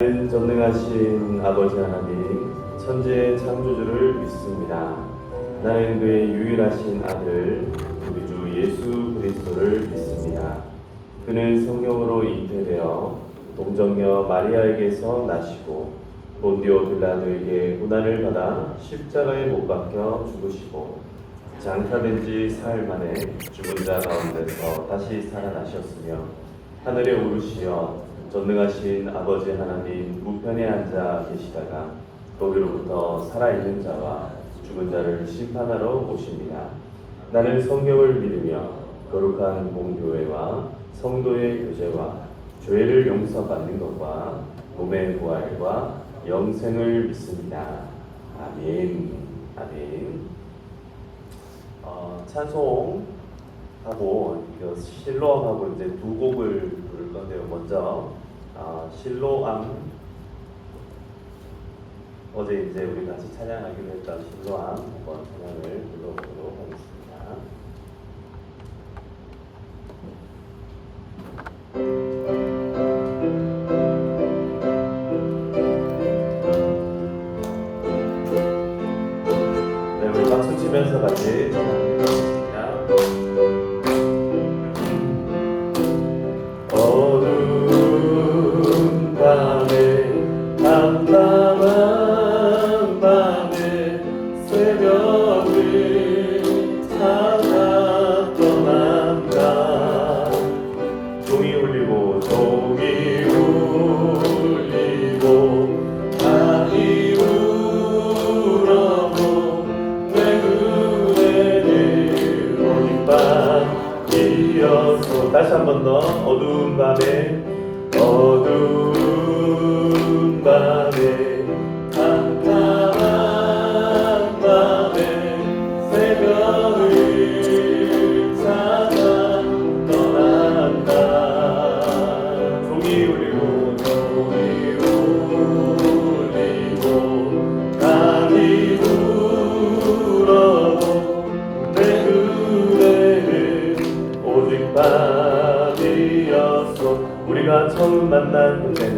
전능하신 아버지 하나님, 천지의 창조주를 믿습니다. 나는 그의 유일하신 아들, 우리 주 예수 그리스도를 믿습니다. 그는 성령으로 잉태되어 동정녀 마리아에게서 나시고 본디오 빌라도에게 고난을 받아 십자가에 못 박혀 죽으시고 장사된 지 사흘 만에 죽은 자 가운데서 다시 살아나셨으며 하늘에 오르시어 전능하신 아버지 하나님 우편에 앉아 계시다가 거기로부터 살아있는 자와 죽은 자를 심판하러 오십니다. 나는 성경을 믿으며 거룩한 공교회와 성도의 교제와 죄를 용서받는 것과 몸의 부활과 영생을 믿습니다. 아멘. 아멘. 찬송하고 실로암하고 이제 두 곡을 부를 건데요. 먼저 실로암, 어제 이제 우리 같이 찬양하기로 했던 실로암 한번 찬양을 불러보도록 하겠습니다. 네, 우리 박수 치면서 같이 찬양하겠습니다. 어두운 밤에 깜깜한 밤에 새벽을 찾아 떠난다. 종이 울리고 종이 울리고 아이 울어도 내 그대를 오직 밤이어서. 다시 한 번 더. 어두운 밤에 어두운 밤에 깜깜한 밤에 새벽을 찾아 떠난다. 종이 울리고 종이 울리고 밤이 울어도 내 그대를 오직 밤이었소. 우리가 처음 만난 그때는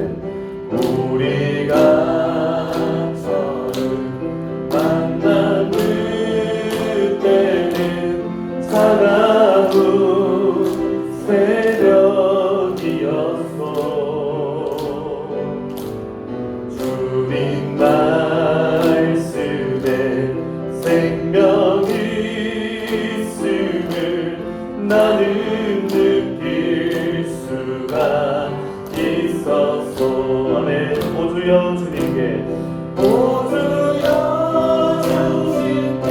우리가 처음 만난 그때는 차가운 새벽이었어. 주님 말씀에 생명이 있음을 나는 느낄 수가 있었소. 아멘. 오 주여 주님께, 오 주여 주님께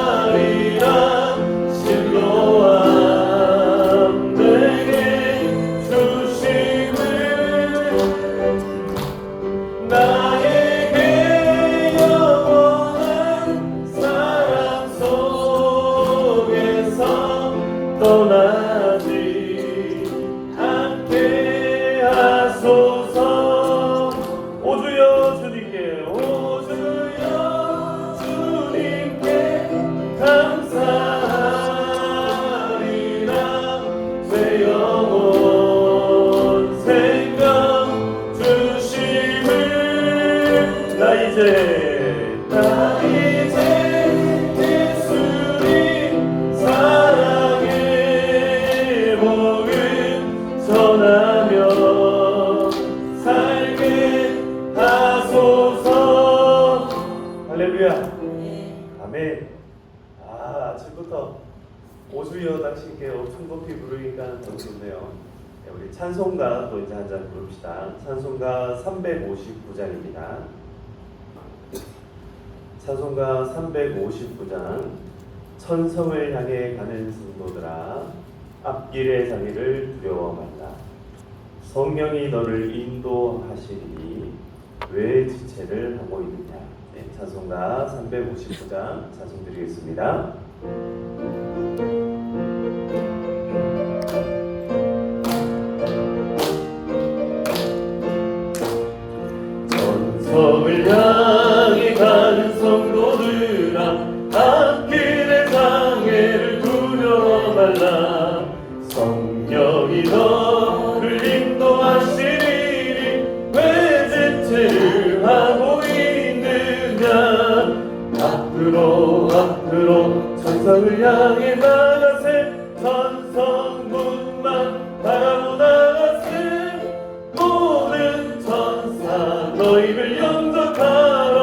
감사하리라. 실로암 내게 주심을 나에게 영원한 사랑 속에서 떠나지 않게 하소서. 오 주여 주님께, 오 주여 주님께 감사하리라. 새 영원 생명 주심을. 나 이제 예수님 사랑의 복을 전하며 살게 하소서. 할렐루야. 아멘. 아침부터 오주여 당신께 엄청 높이 부르니까 너무 좋네요. 네, 우리 찬송가 또 이제 한 잔 부릅시다. 찬송가 359장입니다. 찬송가 359장. 천성을 향해 가는 성도들아, 앞길의 장애를 두려워 말라. 성령이 너를 인도하시리니 왜 지체를 하고 있느냐. 네, 찬송가 359장 찬송드리겠습니다. 천성을 향해 가는 성도들아, 앞길의 장애를 두려워 말라. 성령이 너를 인도 인도하시리니 왜 지체를 하고 있느냐. 앞으로 천성을 향해 나가세. 천성문만 바라보 나가세. 모든 천사 너희를 영접하러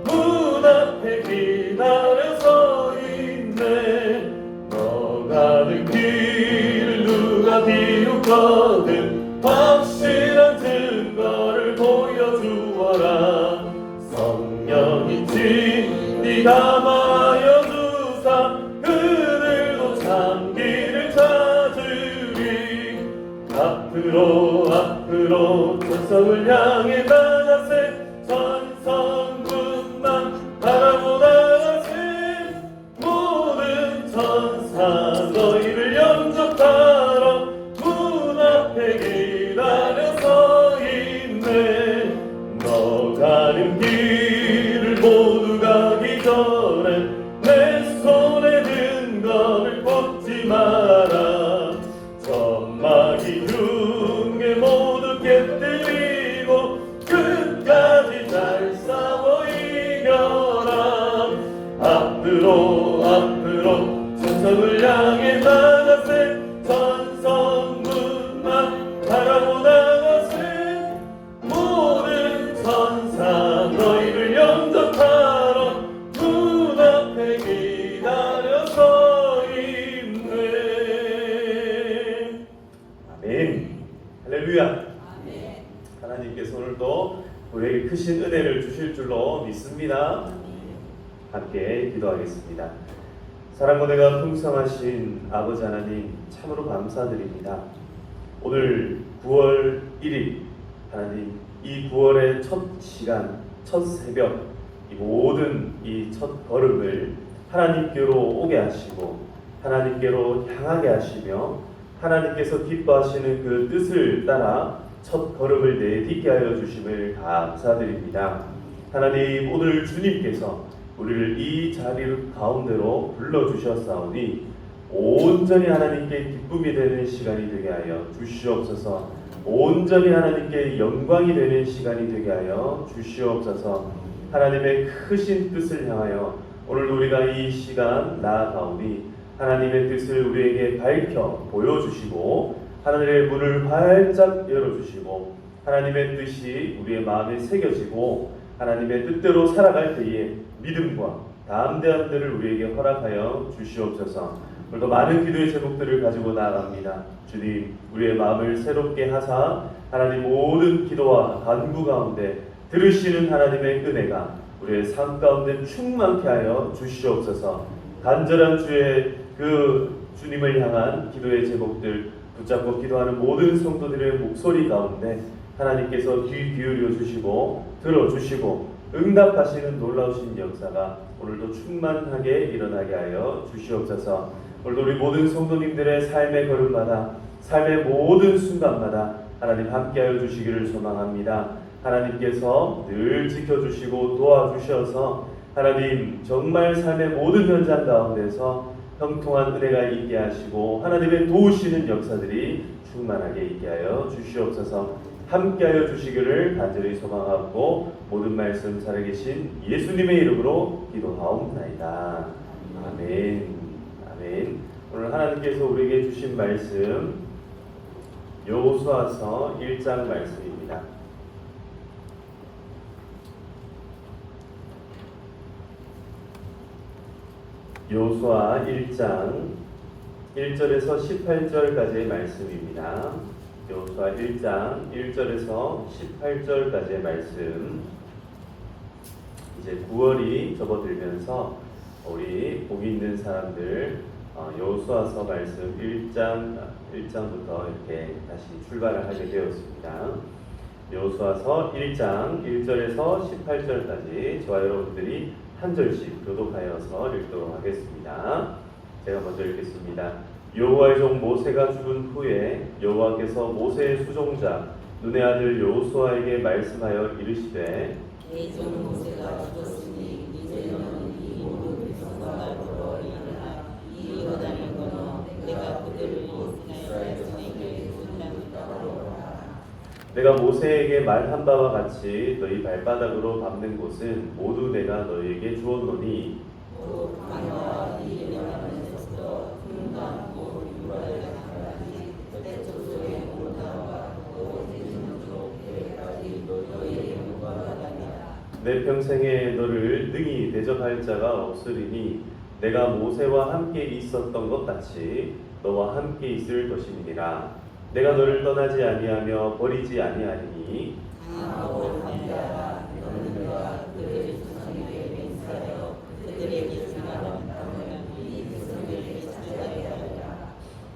문 앞에 기다려 서 있네. 너 가는 길을 누가 비웃거든 확실한 증거를 보여주어라. 성령이지 네가 마여 주사 그들도 참 길을 찾으리. 앞으로 천성을 향해 나가세. 천성문만 바라보 나가세. 모든 천사 너희를 영접하러 문 앞에 기다려 서 있네. 너 가는 길을 모두 가기 전에 내 손에 든 것을 꽂지 마라. 점막이 흉에 모두 깨뜨리고 끝까지 잘 싸워 이겨라. 앞으로 천성을 향해 나가세. 천성문만 바라보 나가세. 모든 천사 너희를 영접하러 문 앞에 기다려 서 있네. 아멘. 할렐루야. 하나님께서 오늘도 우리에게 크신 은혜를 주실 줄로 믿습니다. 함께 기도하겠습니다. 사랑과 은혜가 풍성하신 아버지 하나님 참으로 감사드립니다. 오늘 9월 1일 하나님, 이 9월의 첫 시간, 첫 새벽, 이 모든 이 첫 걸음을 하나님께로 오게 하시고 하나님께로 향하게 하시며 하나님께서 기뻐하시는 그 뜻을 따라 첫 걸음을 내딛게 하여 주심을 감사드립니다. 하나님, 오늘 주님께서 우리를 이 자리 가운데로 불러주셨사오니 온전히 하나님께 기쁨이 되는 시간이 되게 하여 주시옵소서. 온전히 하나님께 영광이 되는 시간이 되게 하여 주시옵소서. 하나님의 크신 뜻을 향하여 오늘 우리가 이 시간 나아가오니 하나님의 뜻을 우리에게 밝혀 보여주시고 하늘의 문을 활짝 열어주시고 하나님의 뜻이 우리의 마음에 새겨지고 하나님의 뜻대로 살아갈 때에 믿음과 담대함들을 우리에게 허락하여 주시옵소서. 오늘도 많은 기도의 제목들을 가지고 나아갑니다. 주님, 우리의 마음을 새롭게 하사 하나님 모든 기도와 간구 가운데 들으시는 하나님의 은혜가 우리의 삶 가운데 충만케 하여 주시옵소서. 간절한 주의 그 주님을 향한 기도의 제목들 붙잡고 기도하는 모든 성도들의 목소리 가운데 하나님께서 귀 기울여 주시고 들어주시고 응답하시는 놀라우신 역사가 오늘도 충만하게 일어나게 하여 주시옵소서. 오늘도 우리 모든 성도님들의 삶의 걸음마다 삶의 모든 순간마다 하나님 함께하여 주시기를 소망합니다. 하나님께서 늘 지켜주시고 도와주셔서 하나님 정말 삶의 모든 현장 가운데서 형통한 은혜가 있게 하시고 하나님의 도우시는 역사들이 충만하게 있게 하여 주시옵소서. 함께하여 주시기를 간절히 소망하고 모든 말씀 살아계신 예수님의 이름으로 기도하옵나이다. 아멘. 아멘. 오늘 하나님께서 우리에게 주신 말씀 여호수아서 1장 말씀입니다. 여호수아 1장 1절에서 18절까지의 말씀입니다. 여호수아 1장 1절에서 18절까지의 말씀. 이제 9월이 접어들면서 우리 복이 있는 사람들 여호수아서 말씀 1장부터 이렇게 다시 출발을 하게 되었습니다. 여호수아서 1장 1절에서 18절까지 저와 여러분들이 한 절씩 교독하여서 읽도록 하겠습니다. 제가 먼저 읽겠습니다. 여호와의 종 모세가 죽은 후에 여호와께서 모세의 수종자 눈의 아들 여호수아에게 말씀하여 이르시되 내 종 모세가 죽었으니 이제는 이 모든 백성과 보러 일어나 이 요단을 건너 내가 그들을 이스라엘 자손에게 준다고 하라. 내가 모세에게 말한 바와 같이 너희 발바닥으로 밟는 곳은 모두 내가 너희에게 주었노니 또 강과 이 영향에서부터 중간 곧 유라를 향하지 대초소의 온당과 또 대중으로 배까지 너희에게 무관하다니라. 내 평생에 너를 능히 대적할 자가 없으리니 내가 모세와 함께 있었던 것 같이 너와 함께 있을 것임이니라. 내가 너를 떠나지 아니하며 버리지 아니하리니 강하고 담대하라. 너는 내가 그들의 조상에게 맹세하여 그들에게 주라는 땅을 이 백성에게 차지하게 하리라.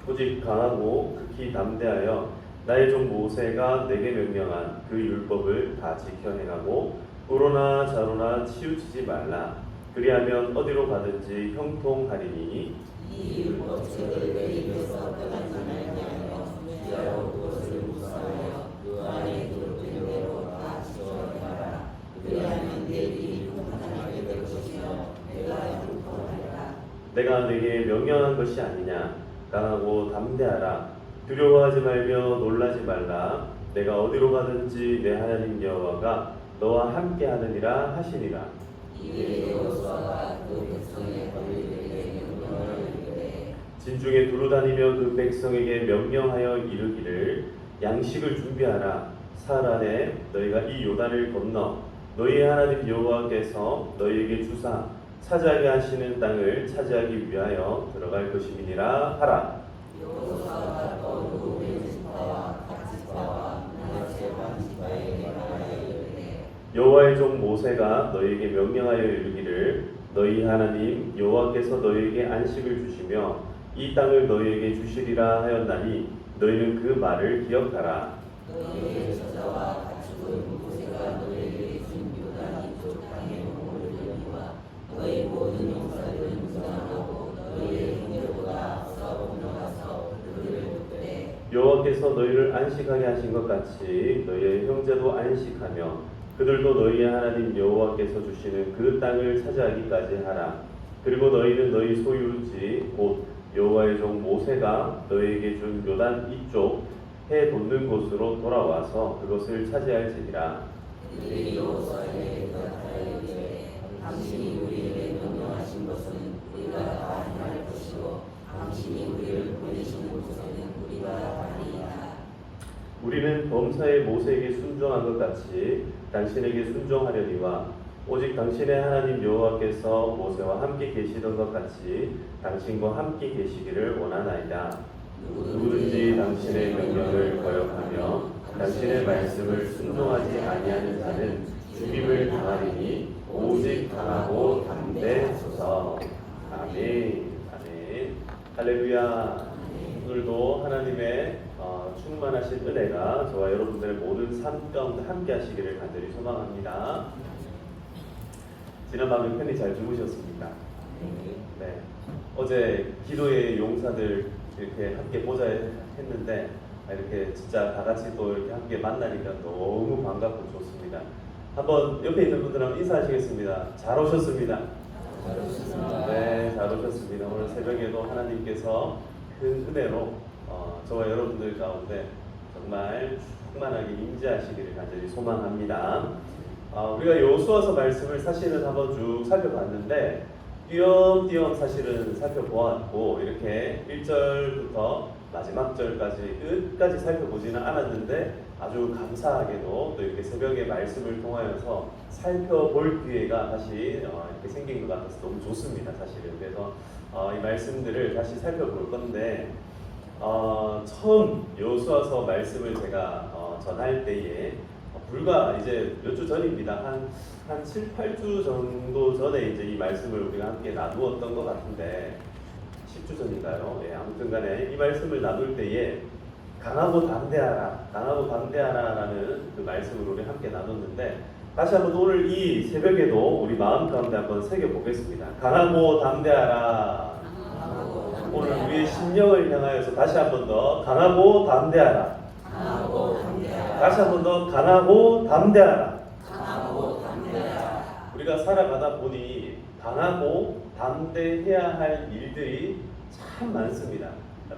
오직 강하고 극히 담대하여 나의 종 모세가 내게 명령한 그 율법을 다 지켜 행하고 불호나 자로나 치우치지 말라. 그리하면 어디로 가든지 형통하리니 이 율법책을 내 입에서 떠나지 말게 하여 그것을 묵상하여 그 안에 기록된 대로 다 지켜내라. 그리하면 내 일이 평탄하게 될 것이며 내가 형통하리라. 내가 내게 명령한 것이 아니냐. 강하고 담대하라. 두려워하지 말며 놀라지 말라. 내가 어디로 가든지 내 하나님 여호와가 너와 함께 하느니라 하시니라. 이에 여호수아가 그 백성의 관리들에게 명령을 이르되 진중에 두루 다니며 그 백성에게 명령하여 이르기를 양식을 준비하라. 사흘 안에 너희가 이 요단을 건너 너희의 하나님 여호와께서 너희에게 주사 차지하게 하시는 땅을 차지하기 위하여 들어갈 것임이니라 하라. 여호수아가 또 루벤 지파와 갓 지파와 므낫세 반 지파에게 말하여 이르되 여호와의 종 모세가 너희에게 명령하여 이르기를 너희 하나님 여호와께서 너희에게 안식을 주시며 이 땅을 너희에게 주시리라 하였나니 너희는 그 말을 기억하라. 너희의 저자와 가축은 모세가 너희에게 준 요단 이쪽 땅에 머무르려니와 너희 모든 용사들은 무장하고 너희의 형제보다 앞서 건너가서 그들을 붙들되 여호와께서 너희를 안식하게 하신 것 같이 너희의 형제도 안식하며 그들도 너희의 하나님 여호와께서 주시는 그 땅을 차지하기까지 하라. 그리고 너희는 너희 소유지 곧 여호와의 종 모세가 너희에게 준 요단 이쪽 해 돋는 곳으로 돌아와서 그것을 차지할지니라. 그들이 여호수아에게 대답하여 이르되 당신이 우리에게 명령하신 것은 우리가 다 행할 것이고 당신이 우리를 보내신 곳에는 우리가 가리이다. 우리는 범사의 모세에게 순종한 것 같이 당신에게 순종하려니와 오직 당신의 하나님 여호와께서 모세와 함께 계시던 것 같이 당신과 함께 계시기를 원하나이다. 누구든지 당신의 명령을 거역하며 당신의 말씀을 순종하지 아니하는 자는 죽임을 당하리니 오직 강하고 담대소서. 아멘. 아멘. 할렐루야. 오늘도 하나님의 충만하신 은혜가 저와 여러분들의 모든 삶 가운데 함께 하시기를 간절히 소망합니다. 지난밤에 편히 잘 주무셨습니까? 네. 어제 기도의 용사들 이렇게 함께 보자 했는데 이렇게 진짜 다 같이 또 이렇게 함께 만나니까 너무 반갑고 좋습니다. 한번 옆에 있는 분들 한번 인사하시겠습니다. 잘 오셨습니다. 잘 오셨습니다. 네, 잘 오셨습니다. 오늘 새벽에도 하나님께서 큰 은혜로 저와 여러분들 가운데 정말 충만하게 임재하시기를 간절히 소망합니다. 우리가 여호수아서 말씀을 사실은 한번 쭉 살펴봤는데 띄엄띄엄 사실은 살펴보았고 이렇게 1절부터 마지막 절까지 끝까지 살펴보지는 않았는데 아주 감사하게도 또 이렇게 새벽에 말씀을 통하여서 살펴볼 기회가 다시 이렇게 생긴 것 같아서 너무 좋습니다. 사실은 그래서 이 말씀들을 다시 살펴볼 건데 처음 여호수아서 말씀을 제가 전할 때에 불과 이제 몇 주 전입니다. 한 7, 8주 정도 전에 이제 이 말씀을 우리가 함께 나누었던 것 같은데 10주 전인가요? 예, 아무튼 간에 이 말씀을 나눌 때에 강하고 담대하라, 강하고 담대하라라는 그 말씀을 우리 함께 나눴는데 다시 한번 오늘 이 새벽에도 우리 마음 가운데 한번 새겨보겠습니다. 강하고 담대하라. 오늘 우리의 심령을 향하여서 다시 한번 더 강하고 담대하라. 강하고 담대하라. 다시 한번 더 강하고 담대하라. 강하고 담대하라. 우리가 살아가다 보니 강하고 담대해야 할 일들이 참 많습니다.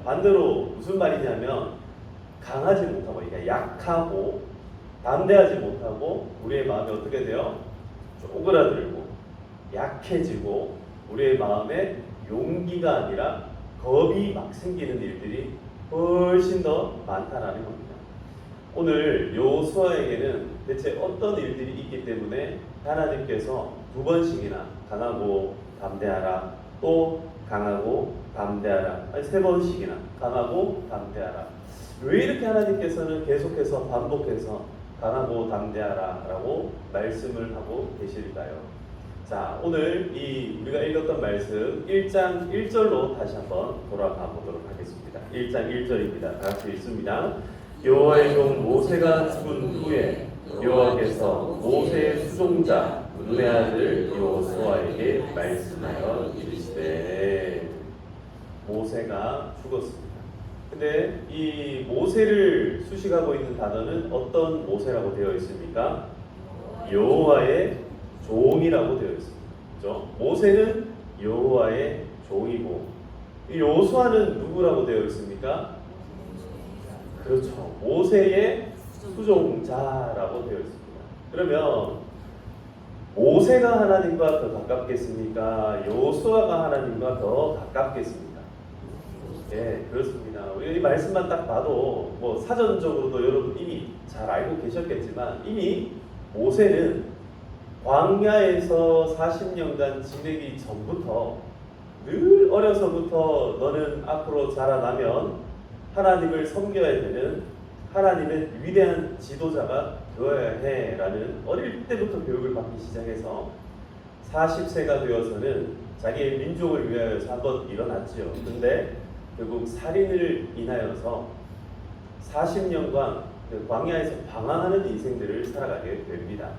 반대로 무슨 말이냐면 강하지 못하고, 그러니까 약하고 담대하지 못하고 우리의 마음이 어떻게 돼요? 쪼그라들고 약해지고 우리의 마음에 용기가 아니라 겁이 막 생기는 일들이 훨씬 더 많다라는 겁니다. 오늘 여호수아에게는 대체 어떤 일들이 있기 때문에 하나님께서 두 번씩이나 강하고 담대하라, 또 강하고 담대하라, 아니 세 번씩이나 강하고 담대하라. 왜 이렇게 하나님께서는 계속해서 반복해서 강하고 담대하라 라고 말씀을 하고 계실까요? 자, 오늘 우리가 읽었던 말씀 1장 1절로 다시 한번 돌아가 보도록 하겠습니다. 1장 1절입니다. 다 같이 읽습니다. 여호와의 종 모세가 죽은 후에 여호와께서 모세의 수종자 눈의 아들 여호수아에게 말씀하여 이르시되, 모세가 죽었습니다. 근데 이 모세를 수식하고 있는 단어는 어떤 모세라고 되어 있습니까? 여호와의 종이라고 되어 있습니다. 그렇죠? 모세는 여호와의 종이고, 이 여호수아는 누구라고 되어 있습니까? 그렇죠. 모세의 수종자라고 되어 있습니다. 그러면 모세가 하나님과 더 가깝겠습니까? 여호수아가 하나님과 더 가깝겠습니까? 네, 그렇습니다. 우리 이 말씀만 딱 봐도 뭐 사전적으로도 여러분 이미 잘 알고 계셨겠지만, 이미 모세는 광야에서 40년간 지내기 전부터 늘 어려서부터 너는 앞으로 자라나면 하나님을 섬겨야 되는 하나님의 위대한 지도자가 되어야 해 라는 어릴 때부터 교육을 받기 시작해서 40세가 되어서는 자기의 민족을 위하여서 한번 일어났지요. 근데 결국 살인을 인하여서 40년간 그 광야에서 방황하는 인생들을 살아가게 됩니다.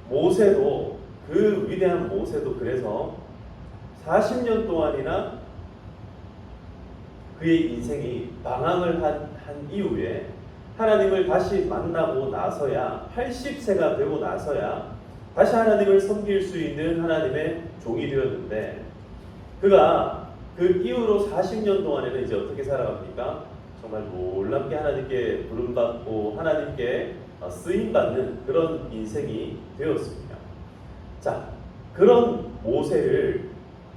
모세도, 그 위대한 모세도 그래서 40년 동안이나 그의 인생이 방황을 한 이후에 하나님을 다시 만나고 나서야, 80세가 되고 나서야 다시 하나님을 섬길 수 있는 하나님의 종이 되었는데, 그가 그 이후로 40년 동안에는 이제 어떻게 살아갑니까? 정말 놀랍게 하나님께 부름받고 하나님께 쓰임받는 그런 인생이 되었습니다. 자, 그런 모세를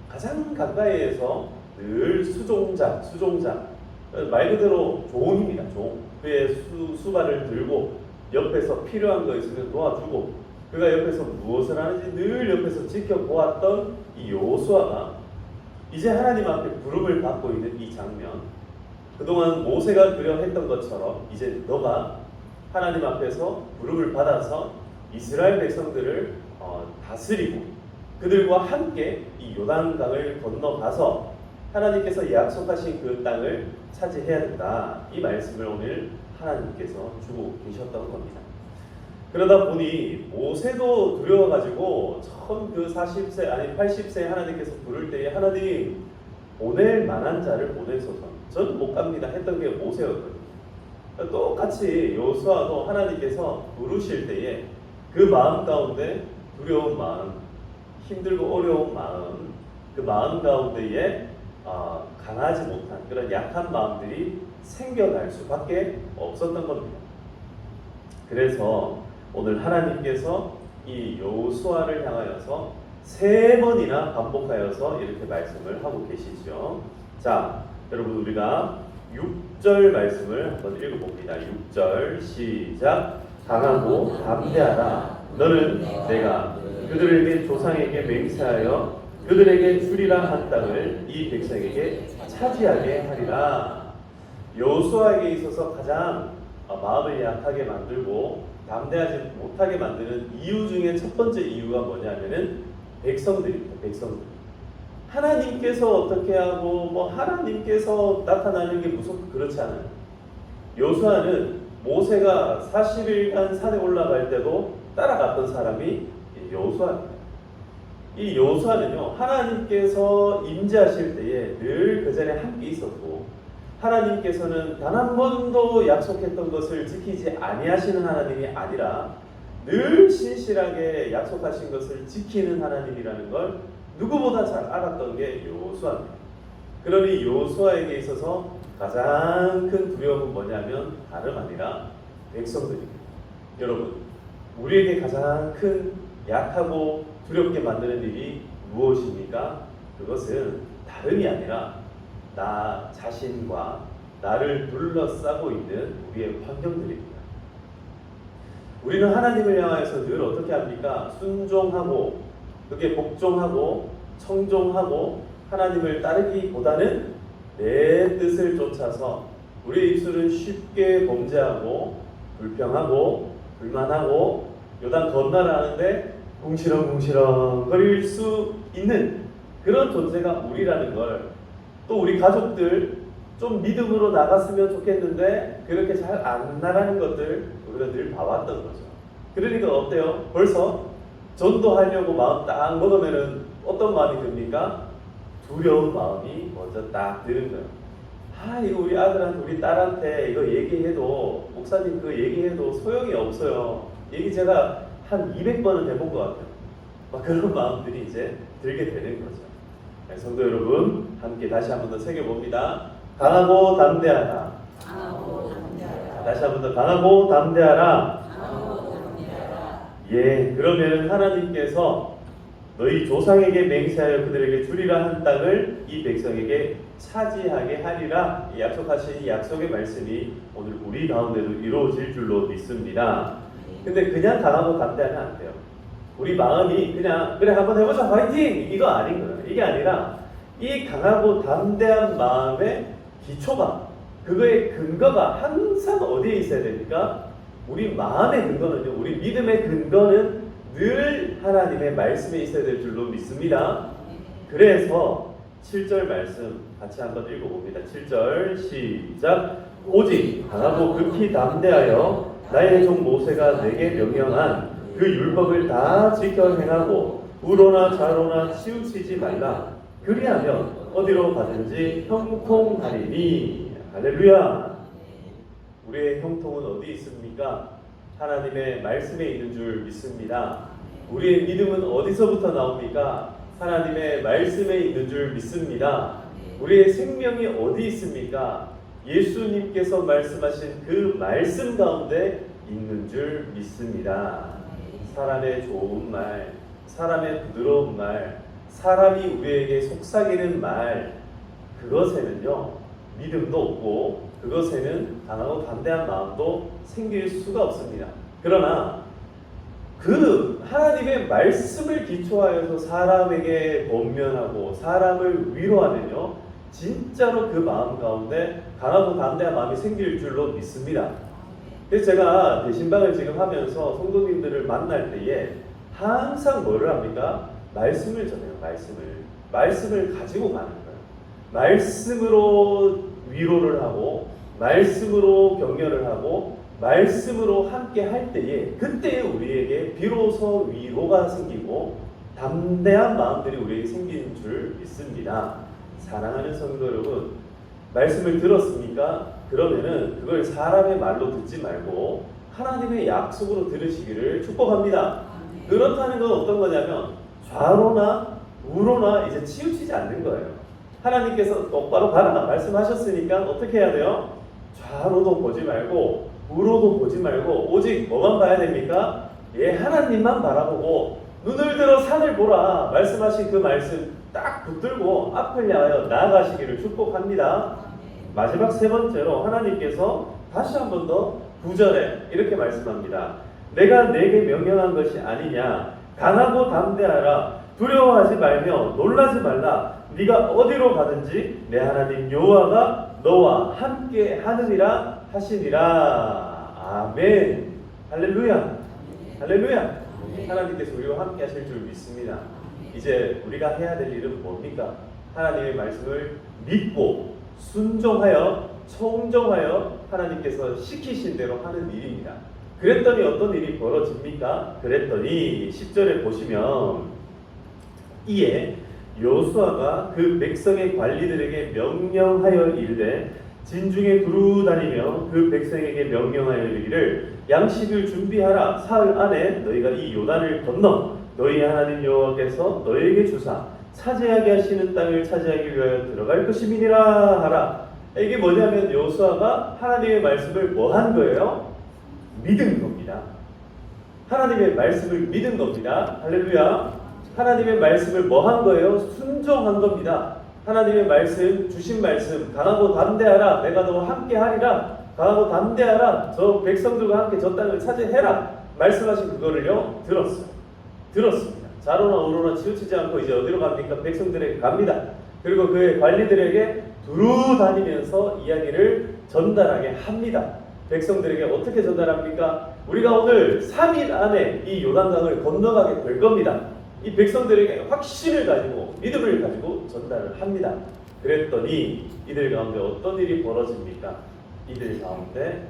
가장 가까이에서 늘 수종자, 말 그대로 종입니다. 종. 그의 수발을 들고 옆에서 필요한 거 있으면 도와주고, 그가 옆에서 무엇을 하는지 늘 옆에서 지켜보았던 이 여호수아가 이제 하나님 앞에 부름을 받고 있는 이 장면, 그동안 모세가 그려했던 것처럼 이제 너가 하나님 앞에서 부름을 받아서 이스라엘 백성들을 다스리고 그들과 함께 이 요단강을 건너가서 하나님께서 약속하신 그 땅을 차지해야 된다. 이 말씀을 오늘 하나님께서 주고 계셨던 겁니다. 그러다 보니 모세도 두려워가지고 처음 그 40세 아니 80세 하나님께서 부를 때에 하나님 보낼 만한 자를 보내소서, 전 못 갑니다 했던 게 모세였거든요. 똑같이 여호수아도 하나님께서 부르실 때에 그 마음 가운데 두려운 마음, 힘들고 어려운 마음, 그 마음 가운데에 강하지 못한 그런 약한 마음들이 생겨날 수밖에 없었던 겁니다. 그래서 오늘 하나님께서 이 여호수아를 향하여서 3번이나 반복하여서 이렇게 말씀을 하고 계시죠. 자, 여러분 우리가 6절 말씀을 한번 읽어봅니다. 6절 시작. 강하고 담대하라. 너는 내가 그들에게 조상에게 맹세하여 그들에게 주리라 한 땅을 이 백성에게 차지하게 하리라. 여호수아에게 있어서 가장 마음을 약하게 만들고 담대하지 못하게 만드는 이유 중에 첫 번째 이유가 뭐냐면은 백성들입니다. 백성들. 하나님께서 어떻게 하고 뭐 하나님께서 나타나는 게 무섭고 그렇지 않아요. 여호수아는 모세가 40일간 산에 올라갈 때도 따라갔던 사람이 여호수아입니다. 이 여호수아는요, 하나님께서 임재하실 때에 늘 그 자리에 함께 있었고, 하나님께서는 단 한 번도 약속했던 것을 지키지 아니하시는 하나님이 아니라 늘 신실하게 약속하신 것을 지키는 하나님이라는 걸 누구보다 잘 알았던 게 여호수아입니다. 그러니 여호수아에게 있어서 가장 큰 두려움은 뭐냐면 다름 아니라 백성들입니다. 여러분, 우리에게 가장 큰 약하고 두렵게 만드는 일이 무엇입니까? 그것은 다름이 아니라 나 자신과 나를 둘러싸고 있는 우리의 환경들입니다. 우리는 하나님을 향하여서 늘 어떻게 합니까? 순종하고, 그게 복종하고, 청종하고, 하나님을 따르기보다는 내 뜻을 쫓아서 우리의 입술은 쉽게 범죄하고, 불평하고, 불만하고, 요단 건너라는데 궁시렁궁시렁 거릴 수 있는 그런 존재가 우리라는 걸, 또 우리 가족들 좀 믿음으로 나갔으면 좋겠는데 그렇게 잘 안 나가는 것들 우리가 늘 봐왔던 거죠. 그러니까 어때요? 벌써 전도하려고 마음 딱 먹으면은 어떤 마음이 듭니까? 두려운 마음이 먼저 딱 드는 거예요. 아, 이거 우리 아들한테, 우리 딸한테 이거 얘기해도, 목사님 그 얘기해도 소용이 없어요. 얘기 제가 한 200번은 해본 것 같아요. 막 그런 마음들이 이제 들게 되는 거죠. 네, 성도 여러분, 함께 다시 한 번 더 새겨봅니다. 강하고 담대하라. 강하고 담대하라. 다시 한 번 더 강하고 담대하라. 강하고 담대하라. 예, 그러면 하나님께서 너희 조상에게 맹세하여 그들에게 주리라 한 땅을 이 백성에게 차지하게 하리라. 이 약속하신 이 약속의 말씀이 오늘 우리 가운데도 이루어질 줄로 믿습니다. 근데 그냥 강하고 담대하면 안 돼요. 우리 마음이 그냥 그래 한번 해보자 화이팅 이거 아닌 거예요. 이게 아니라 이 강하고 담대한 마음의 기초가, 그거의 근거가 항상 어디에 있어야 됩니까? 우리 마음의 근거는요, 우리 믿음의 근거는 늘 하나님의 말씀에 있어야 될 줄로 믿습니다. 그래서 7절 말씀 같이 한번 읽어봅니다. 7절 시작. 오직 강하고 극히 담대하여 나의 종 모세가 내게 명령한 그 율법을 다 지켜 행하고 우로나 좌로나 치우치지 말라. 그리하면 어디로 가든지 형통하리니. 할렐루야. 우리의 형통은 어디 있습니까? 하나님의 말씀에 있는 줄 믿습니다. 우리의 믿음은 어디서부터 나옵니까? 하나님의 말씀에 있는 줄 믿습니다. 우리의 생명이 어디 있습니까? 예수님께서 말씀하신 그 말씀 가운데 있는 줄 믿습니다. 사람의 좋은 말, 사람의 부드러운 말, 사람이 우리에게 속삭이는 말, 그것에는요 믿음도 없고 그것에는 강하고 담대한 마음도 생길 수가 없습니다. 그러나 그 하나님의 말씀을 기초하여서 사람에게 권면하고 사람을 위로하면요 진짜로 그 마음 가운데 강하고 담대한 마음이 생길 줄로 믿습니다. 그래서 제가 대신방을 지금 하면서 성도님들을 만날 때에 항상 뭐를 합니까? 말씀을 전해요. 말씀을 가지고 가는 거예요. 말씀으로 위로를 하고 말씀으로 격려를 하고 말씀으로 함께 할 때에 그때 우리에게 비로소 위로가 생기고 담대한 마음들이 우리에게 생기는 줄 믿습니다. 사랑하는 성도 여러분, 말씀을 들었습니까? 그러면은 그걸 사람의 말로 듣지 말고 하나님의 약속으로 들으시기를 축복합니다. 그렇다는 건 어떤 거냐면 좌로나 우로나 이제 치우치지 않는 거예요. 하나님께서 똑바로 가라 말씀하셨으니까 어떻게 해야 돼요? 좌로도 보지 말고 우로도 보지 말고 오직 뭐만 봐야 됩니까? 예, 하나님만 바라보고 눈을 들어 산을 보라 말씀하신 그 말씀 딱 붙들고 앞을 향하여 나아가시기를 축복합니다. 마지막 세 번째로 하나님께서 다시 한 번 더 9절에 이렇게 말씀합니다. 내가 내게 명령한 것이 아니냐. 강하고 담대하라. 두려워하지 말며 놀라지 말라. 네가 어디로 가든지 내 하나님 여호와가 너와 함께 하느니라 하시니라. 아멘. 할렐루야. 할렐루야. 하나님께서 우리와 함께 하실 줄 믿습니다. 이제 우리가 해야 될 일은 뭡니까? 하나님의 말씀을 믿고 순종하여 청종하여 하나님께서 시키신 대로 하는 일입니다. 그랬더니 어떤 일이 벌어집니까? 그랬더니 10절에 보시면 이에 여호수아가 그 백성의 관리들에게 명령하여 이르되 진중에 두루 다니며 그 백성에게 명령하여 이르기를 양식을 준비하라. 사흘 안에 너희가 이 요단을 건너 너희 하나님 여호와께서 너희에게 주사 차지하게 하시는 땅을 차지하기 위하여 들어갈 것임이니라 하라. 이게 뭐냐면 여호수아가 하나님의 말씀을 뭐 한 거예요? 믿은 겁니다. 하나님의 말씀을 믿은 겁니다. 할렐루야. 하나님의 말씀을 뭐 한 거예요? 순종한 겁니다. 하나님의 말씀, 주신 말씀, 강하고 담대하라. 내가 너와 함께 하리라. 강하고 담대하라. 저 백성들과 함께 저 땅을 차지해라. 말씀하신 그거를요, 들었습니다. 자로나 우로나 치우치지 않고 이제 어디로 갑니까? 백성들에게 갑니다. 그리고 그의 관리들에게 두루 다니면서 이야기를 전달하게 합니다. 백성들에게 어떻게 전달합니까? 우리가 오늘 3일 안에 이 요단강을 건너가게 될 겁니다. 이 백성들에게 확신을 가지고 믿음을 가지고 전달을 합니다. 그랬더니 이들 가운데 어떤 일이 벌어집니까? 이들 가운데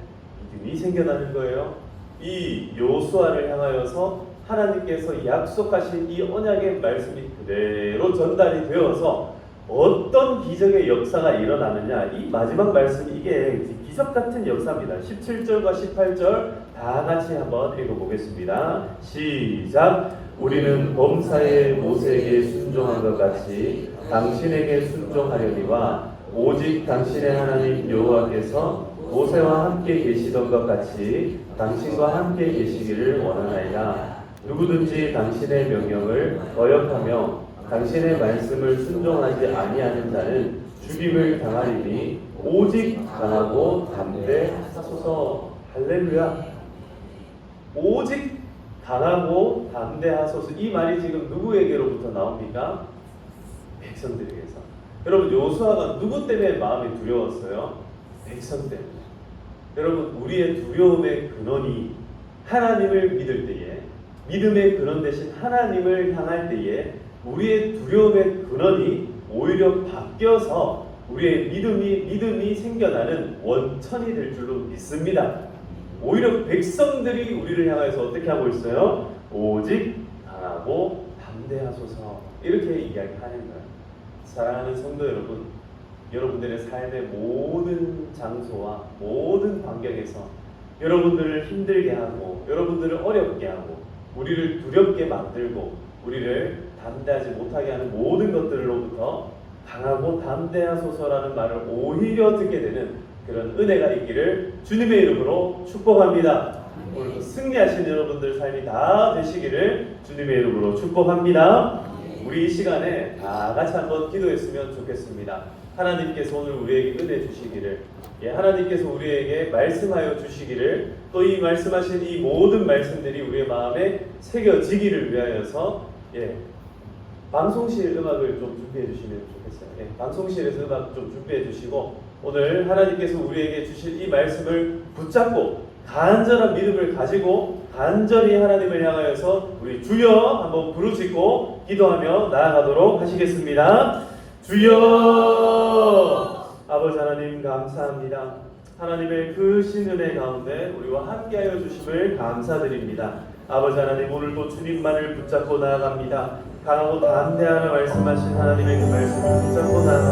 믿음이 생겨나는 거예요. 이 여호수아를 향하여서 하나님께서 약속하신 이 언약의 말씀이 그대로 전달이 되어서 어떤 기적의 역사가 일어나느냐. 이 마지막 말씀이 이게 기적 같은 역사입니다. 17절과 18절 다 같이 한번 읽어보겠습니다. 시작. 우리는 범사에 모세에게 순종한 것 같이 당신에게 순종하려니와 오직 당신의 하나님 여호와께서 모세와 함께 계시던 것 같이 당신과 함께 계시기를 원하나이다. 누구든지 당신의 명령을 거역하며 당신의 말씀을 순종하지 아니하는 자는 죽임을 당하리니 오직 강하고 담대하소서. 할렐루야. 오직 강하고 담대하소서. 이 말이 지금 누구에게로부터 나옵니까? 백성들에게서. 여러분, 여호수아가 누구 때문에 마음이 두려웠어요? 백성 때문에. 여러분, 우리의 두려움의 근원이 하나님을 믿을 때에, 믿음의 근원 대신 하나님을 향할 때에 우리의 두려움의 근원이 오히려 바뀌어서 우리의 믿음이 생겨나는 원천이 될 줄로 믿습니다. 오히려 백성들이 우리를 향해서 어떻게 하고 있어요? 오직 강하고 담대하소서. 이렇게 이야기하는 거예요. 사랑하는 성도 여러분, 여러분들의 삶의 모든 장소와 모든 환경에서 여러분들을 힘들게 하고 여러분들을 어렵게 하고 우리를 두렵게 만들고 우리를 담대하지 못하게 하는 모든 것들로부터 강하고 담대하소서라는 말을 오히려 듣게 되는 그런 은혜가 있기를 주님의 이름으로 축복합니다. 오늘 승리하신 여러분들 삶이 다 되시기를 주님의 이름으로 축복합니다. 우리 이 시간에 다 같이 한번 기도했으면 좋겠습니다. 하나님께서 오늘 우리에게 은혜 주시기를, 하나님께서 우리에게 말씀하여 주시기를, 또 이 말씀하신 이 모든 말씀들이 우리의 마음에 새겨지기를 위하여서 방송실 음악을 좀 준비해 주시면 좋겠어요. 방송실에서 음악 좀 준비해 주시고 오늘 하나님께서 우리에게 주실 이 말씀을 붙잡고 간절한 믿음을 가지고 간절히 하나님을 향하여서 우리 주여 한번 부르짖고 기도하며 나아가도록 하시겠습니다. 주여! 아버지 하나님 감사합니다. 하나님의 그 신은혜 가운데 우리와 함께하여 주심을 감사드립니다. 아버지 하나님, 오늘도 주님만을 붙잡고 나아갑니다. 강하고 담대하라 말씀하신 하나님의 그 말씀을 붙잡고 나아갑니다.